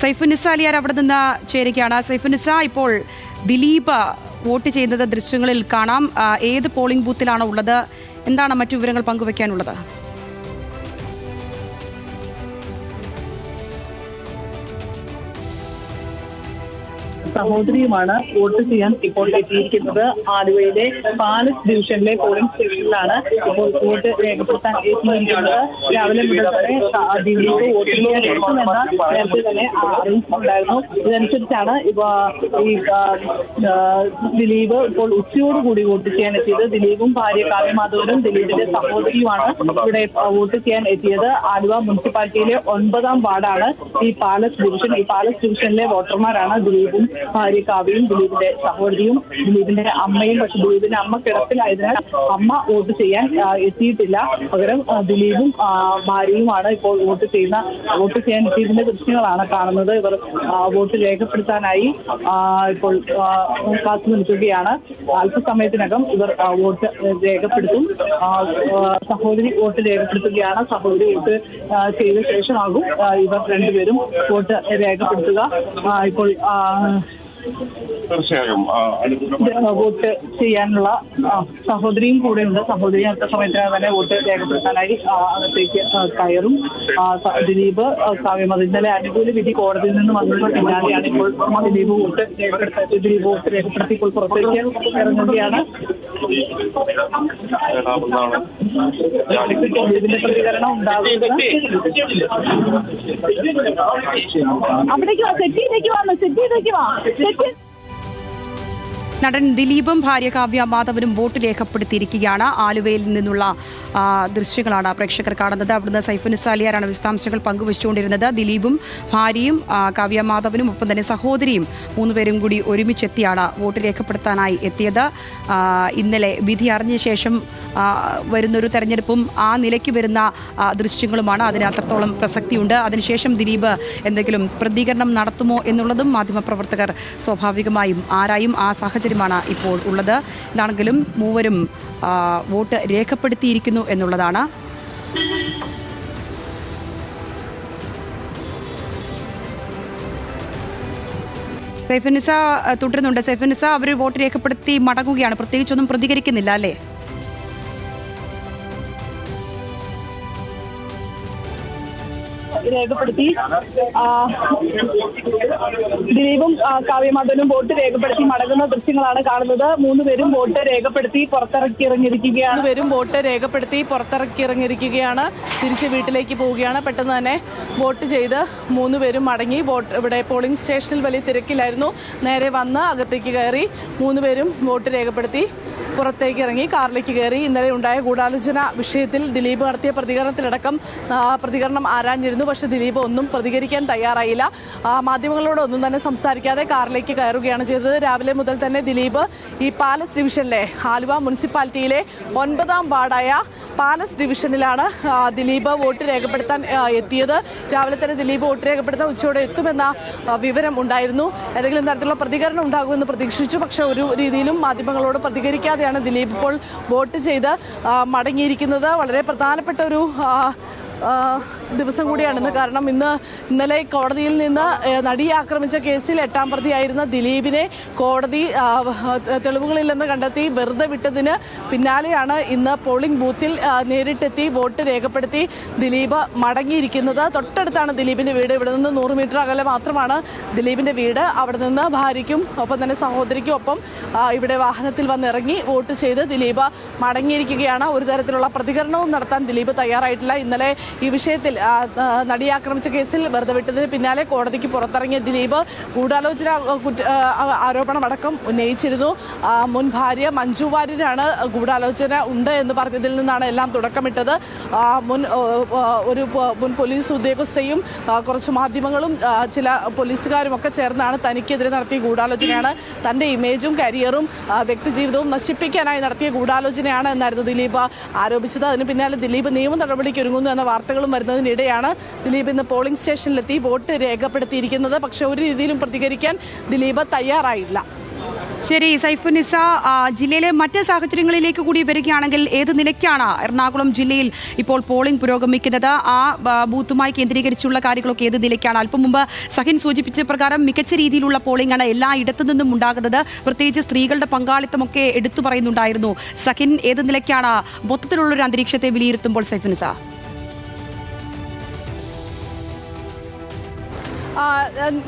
സൈഫുന്നിസ അലിയാർ അവിടെ നിന്ന് ചേരുകയാണ്. സൈഫുന്നിസ, ഇപ്പോൾ ദിലീപ് വോട്ട് ചെയ്യുന്നത് ദൃശ്യങ്ങളിൽ കാണാം. ഏത് പോളിംഗ് ബൂത്തിലാണ് ഉള്ളത്? എന്താണ് മറ്റു വിവരങ്ങൾ പങ്കുവയ്ക്കാനുള്ളത്? സഹോദരിയുമാണ് വോട്ട് ചെയ്യാൻ ഇപ്പോൾ എത്തിയിരിക്കുന്നത്. ആലുവയിലെ പാലസ് ഡിവിഷനിലെ പോളിംഗ് സ്റ്റേഷനിലാണ് ഇപ്പോൾ വോട്ട് രേഖപ്പെടുത്താൻ എത്തിയിരിക്കുന്നത്. രാവിലെ മുതൽ തന്നെ ദിലീപ് വോട്ട് ചെയ്യാൻ എത്തുമെന്ന് നേരത്തെ തന്നെ അറിയിച്ചിട്ടുണ്ടായിരുന്നു. ഇതനുസരിച്ചാണ് ഈ ദിലീപ് ഇപ്പോൾ ഉച്ചയോടുകൂടി വോട്ട് ചെയ്യാൻ എത്തിയത്. ദിലീപും ഭാര്യ കാവ്യമാധവനും ദിലീപിന്റെ സഹോദരിയുമാണ് ഇവിടെ വോട്ട് ചെയ്യാൻ എത്തിയത്. ആലുവ മുനിസിപ്പാലിറ്റിയിലെ 9ാം വാർഡാണ് ഈ പാലസ് ഡിവിഷൻ. ഈ പാലസ് ഡിവിഷനിലെ വോട്ടർമാരാണ് ദിലീപും ഭാര്യ കാവ്യയും ദിലീപിന്റെ സഹോദരിയും ദിലീപിന്റെ അമ്മയും. പക്ഷെ ദിലീപിന്റെ അമ്മ കിടപ്പിലായതിനാൽ അമ്മ വോട്ട് ചെയ്യാൻ എത്തിയിട്ടില്ല. പകരം ദിലീപും ഭാര്യയുമാണ് ഇപ്പോൾ വോട്ട് ചെയ്യാൻ എത്തിയതിന്റെ ദൃശ്യങ്ങളാണ് കാണുന്നത്. ഇവർ വോട്ട് രേഖപ്പെടുത്താനായി ഇപ്പോൾ കാത്തു നിൽക്കുകയാണ്. അല്പസമയത്തിനകം ഇവർ വോട്ട് രേഖപ്പെടുത്തും. സഹോദരി വോട്ട് രേഖപ്പെടുത്തുകയാണ്. സഹോദരി വോട്ട് ചെയ്ത ശേഷമാകും ഇവർ രണ്ടുപേരും വോട്ട് രേഖപ്പെടുത്തുക. ഇപ്പോൾ തീർച്ചയായും വോട്ട് ചെയ്യാനുള്ള സഹോദരിയും കൂടെയുണ്ട്. സഹോദരി അടുത്ത സമയത്തിന് തന്നെ വോട്ട് രേഖപ്പെടുത്താനായി അകത്തേക്ക് കയറും. ദിലീപ് കാവ്യമത് ഇന്നലെ അനുകൂല വിധി കോടതിയിൽ നിന്ന് വന്നതിന് പിന്നാലെയാണ് ഇപ്പോൾ ദിലീപ് വോട്ട് രേഖപ്പെടുത്തി ഇപ്പോൾ പുറത്തേക്ക് ഇറങ്ങുകയാണ്. ദിലീപിന്റെ പ്രതികരണം ഉണ്ടാകുന്നത് നടൻ ദിലീപും ഭാര്യ കാവ്യ മാധവനും വോട്ട് രേഖപ്പെടുത്തിയിരിക്കുകയാണ്. ആലുവയിൽ നിന്നുള്ള ദൃശ്യങ്ങളാണ് പ്രേക്ഷകർ കാണുന്നത്. അവിടുന്ന് സൈഫുന്നിസ അലിയാറാണ് വിശദാംശങ്ങൾ പങ്കുവച്ചുകൊണ്ടിരുന്നത്. ദിലീപും ഭാര്യയും കാവ്യ മാധവനും ഒപ്പം തന്നെ സഹോദരിയും 3 പേരും കൂടി ഒരുമിച്ചെത്തിയാണ് വോട്ട് രേഖപ്പെടുത്താനായി എത്തിയത്. ഇന്നലെ വിധി അറിഞ്ഞ ശേഷം വരുന്നൊരു തെരഞ്ഞെടുപ്പും ആ നിലയ്ക്ക് വരുന്ന ദൃശ്യങ്ങളുമാണ്. അതിന് അത്രത്തോളം പ്രസക്തിയുണ്ട്. അതിനുശേഷം ദിലീപ് എന്തെങ്കിലും പ്രതികരണം നടത്തുമോ എന്നുള്ളതും മാധ്യമപ്രവർത്തകർ സ്വാഭാവികമായും ആരായും ആ സാഹചര്യമാണ് ഇപ്പോൾ ഉള്ളത്. എന്താണെങ്കിലും മൂവരും വോട്ട് രേഖപ്പെടുത്തിയിരിക്കുന്നു എന്നുള്ളതാണ്. സൈഫുന്നിസ തുടരുന്നുണ്ട്. സൈഫുന്നിസ, അവർ വോട്ട് രേഖപ്പെടുത്തി മടങ്ങുകയാണ്. പ്രത്യേകിച്ചൊന്നും പ്രതികരിക്കുന്നില്ല അല്ലേ? രേഖപ്പെടുത്തി ദിലീപും കാവ്യമാധവനും വോട്ട് രേഖപ്പെടുത്തി മടങ്ങുന്ന ദൃശ്യങ്ങളാണ് കാണുന്നത്. 3 പേരും വോട്ട് രേഖപ്പെടുത്തി പുറത്തിറക്കിയിറങ്ങിയിരിക്കുകയാണ്. തിരിച്ച് വീട്ടിലേക്ക് പോവുകയാണ്. പെട്ടെന്ന് തന്നെ വോട്ട് ചെയ്ത് 3 പേരും മടങ്ങി. ഇവിടെ പോളിംഗ് സ്റ്റേഷനിൽ വലിയ തിരക്കിലായിരുന്നു. നേരെ വന്ന് അകത്തേക്ക് കയറി 3 പേരും വോട്ട് രേഖപ്പെടുത്തി പുറത്തേക്ക് ഇറങ്ങി കാറിലേക്ക് കയറി. ഇന്നലെ ഉണ്ടായ ഗൂഢാലോചന വിഷയത്തിൽ ദിലീപ് നടത്തിയ പ്രതികരണം ആരാഞ്ഞിരുന്നു. പക്ഷെ ദിലീപ് ഒന്നും പ്രതികരിക്കാൻ തയ്യാറായില്ല. മാധ്യമങ്ങളോട് ഒന്നും തന്നെ സംസാരിക്കാതെ കാറിലേക്ക് കയറുകയാണ് ചെയ്തത്. രാവിലെ മുതൽ തന്നെ ദിലീപ് ഈ പാലസ് ഡിവിഷനിലെ ആലുവ മുനിസിപ്പാലിറ്റിയിലെ 9ാം വാർഡായ പാലസ് ഡിവിഷനിലാണ് ദിലീപ് വോട്ട് രേഖപ്പെടുത്താൻ എത്തിയത്. രാവിലെ തന്നെ ദിലീപ് വോട്ട് രേഖപ്പെടുത്താൻ ഉച്ചയോടെ എത്തുമെന്ന വിവരം ഉണ്ടായിരുന്നു. ഏതെങ്കിലും തരത്തിലുള്ള പ്രതികരണം ഉണ്ടാകുമെന്ന് പ്രതീക്ഷിച്ചു. പക്ഷെ ഒരു രീതിയിലും മാധ്യമങ്ങളോട് പ്രതികരിക്കാതെയാണ് ദിലീപ് ഇപ്പോൾ വോട്ട് ചെയ്ത് മടങ്ങിയിരിക്കുന്നത്. വളരെ പ്രധാനപ്പെട്ട ഒരു ദിവസം കൂടിയാണെന്ന്. കാരണം ഇന്നലെ കോടതിയിൽ നിന്ന് നടിയെ ആക്രമിച്ച കേസിൽ 8ാം പ്രതിയായിരുന്ന ദിലീപിനെ കോടതി തെളിവുകളില്ലെന്ന് കണ്ടെത്തി വെറുതെ വിട്ടതിന് പിന്നാലെയാണ് ഇന്ന് പോളിംഗ് ബൂത്തിൽ നേരിട്ടെത്തി വോട്ട് രേഖപ്പെടുത്തി ദിലീപ് മടങ്ങിയിരിക്കുന്നത്. തൊട്ടടുത്താണ് ദിലീപിൻ്റെ വീട്. ഇവിടെ നിന്ന് 100 മീറ്റർ അകലെ മാത്രമാണ് ദിലീപിൻ്റെ വീട്. അവിടെ നിന്ന് ഭാര്യയ്ക്കും ഒപ്പം തന്നെ സഹോദരിക്കും ഒപ്പം ഇവിടെ വാഹനത്തിൽ വന്നിറങ്ങി വോട്ട് ചെയ്ത് ദിലീപ് മടങ്ങിയിരിക്കുകയാണ്. ഒരു തരത്തിലുള്ള പ്രതികരണവും നടത്താൻ ദിലീപ് തയ്യാറായിട്ടില്ല. ഇന്നലെ ഈ വിഷയത്തിൽ നടിയെ ആക്രമിച്ച കേസിൽ വെറുതെ വിട്ടതിന് പിന്നാലെ കോടതിക്ക് പുറത്തിറങ്ങിയ ദിലീപ് ഗൂഢാലോചന ആരോപണമടക്കം ഉന്നയിച്ചിരുന്നു. മുൻ ഭാര്യ മഞ്ജു വാര്യരാണ് ഗൂഢാലോചന ഉണ്ട് എന്ന് പറഞ്ഞതിൽ നിന്നാണ് എല്ലാം തുടക്കമിട്ടത്. മുൻ പോലീസ് ഉദ്യോഗസ്ഥയും കുറച്ച് മാധ്യമങ്ങളും ചില പോലീസുകാരും ഒക്കെ ചേർന്നാണ് തനിക്കെതിരെ നടത്തിയ ഗൂഢാലോചനയാണ്, തൻ്റെ ഇമേജും കരിയറും വ്യക്തിജീവിതവും നശിപ്പിക്കാനായി നടത്തിയ ഗൂഢാലോചനയാണ് എന്നായിരുന്നു ദിലീപ് ആരോപിച്ചത്. അതിന് പിന്നാലെ ദിലീപ് നിയമ നടപടിക്ക് ഒരുങ്ങുന്നു എന്ന വാർത്തകളും വരുന്നതിനിടെയാണ് ദിലീപ് ഇന്ന് പോളിംഗ് സ്റ്റേഷനിലെത്തി വോട്ട് രേഖപ്പെടുത്തിയിരിക്കുന്നത്. പക്ഷേ ഒരു രീതിയിലും പ്രതികരിക്കാൻ ദിലീപ് തയ്യാറായില്ല. ശരി സൈഫുന്നിസ, ജില്ലയിലെ മറ്റ് സാഹചര്യങ്ങളിലേക്ക് കൂടി വരികയാണെങ്കിൽ ഏത് നിലയ്ക്കാണ് എറണാകുളം ജില്ലയിൽ ഇപ്പോൾ പോളിംഗ് പുരോഗമിക്കുന്നത്? ആ ബൂത്തുമായി കേന്ദ്രീകരിച്ചുള്ള കാര്യങ്ങളൊക്കെ ഏത് നിലയ്ക്കാണ്? അല്പം മുമ്പ് സഹിൻ സൂചിപ്പിച്ച പ്രകാരം മികച്ച രീതിയിലുള്ള പോളിംഗ് ആണ് എല്ലാ ഇടത്തു നിന്നും ഉണ്ടാകുന്നത്. പ്രത്യേകിച്ച് സ്ത്രീകളുടെ പങ്കാളിത്തമൊക്കെ എടുത്തു പറയുന്നുണ്ടായിരുന്നു. സഹിൻ, ഏത് നിലയ്ക്കാണ് മൊത്തത്തിലുള്ളൊരു അന്തരീക്ഷത്തെ വിലയിരുത്തുമ്പോൾ സൈഫുന്നിസ?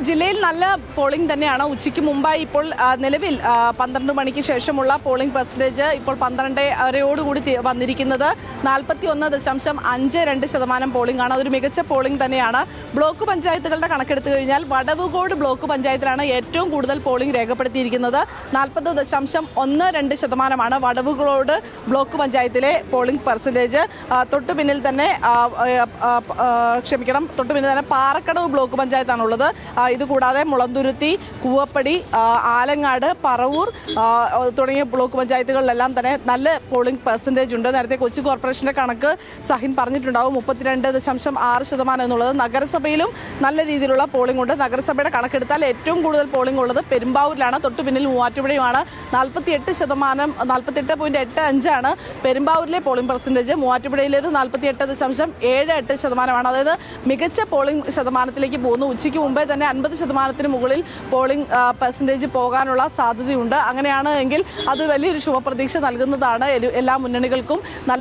ജില്ലയിൽ നല്ല പോളിംഗ് തന്നെയാണ്. ഉച്ചയ്ക്ക് മുമ്പായി ഇപ്പോൾ നിലവിൽ 12 മണിക്ക് ശേഷമുള്ള പോളിംഗ് പെർസെൻറ്റേജ് ഇപ്പോൾ 12:30 വന്നിരിക്കുന്നത് 41.52% പോളിംഗ് ആണ്. അതൊരു മികച്ച പോളിംഗ് തന്നെയാണ്. ബ്ലോക്ക് പഞ്ചായത്തുകളുടെ കണക്കെടുത്തു കഴിഞ്ഞാൽ വടവുകോട് ബ്ലോക്ക് പഞ്ചായത്തിലാണ് ഏറ്റവും കൂടുതൽ പോളിംഗ് രേഖപ്പെടുത്തിയിരിക്കുന്നത്. 40.12% വടവുകോട് ബ്ലോക്ക് പഞ്ചായത്തിലെ പോളിംഗ് പെർസെൻറ്റേജ്. തൊട്ടു പിന്നിൽ തന്നെ പാറക്കടവ് ബ്ലോക്ക് പഞ്ചായത്താണ് ഉള്ളത്. ഇതുകൂടാതെ മുളന്തുരുത്തി, കൂവപ്പടി, ആലങ്ങാട്, പറവൂർ തുടങ്ങിയ ബ്ലോക്ക് പഞ്ചായത്തുകളിലെല്ലാം തന്നെ നല്ല പോളിംഗ് പെർസെൻറ്റേജ് ഉണ്ട്. നേരത്തെ കൊച്ചി കോർപ്പറേഷൻ്റെ കണക്ക് സഹിൻ പറഞ്ഞിട്ടുണ്ടാവും, 32.6% എന്നുള്ളത്. നഗരസഭയിലും നല്ല രീതിയിലുള്ള പോളിംഗ് ഉണ്ട്. നഗരസഭയുടെ കണക്കെടുത്താൽ ഏറ്റവും കൂടുതൽ പോളിംഗ് ഉള്ളത് പെരുമ്പാവൂരിലാണ്. തൊട്ടു പിന്നിൽ മൂവാറ്റുപുഴയുമാണ്. 48.85% പെരുമ്പാവൂരിലെ പോളിംഗ് പെർസെൻറ്റേജ്. മൂവാറ്റുപുഴയിലേത് 48.78%. അതായത് മികച്ച പോളിംഗ് ശതമാനത്തിലേക്ക് പോകുന്നു. ഉച്ചയ്ക്ക് മുമ്പേ തന്നെ 50% മുകളിൽ പോളിംഗ് പെർസെൻറ്റേജ് പോകാനുള്ള സാധ്യതയുണ്ട്. അങ്ങനെയാണ് എങ്കിൽ അത് വലിയൊരു ശുഭപ്രതീക്ഷ നൽകുന്നതാണ് എല്ലാ മുന്നണികൾക്കും.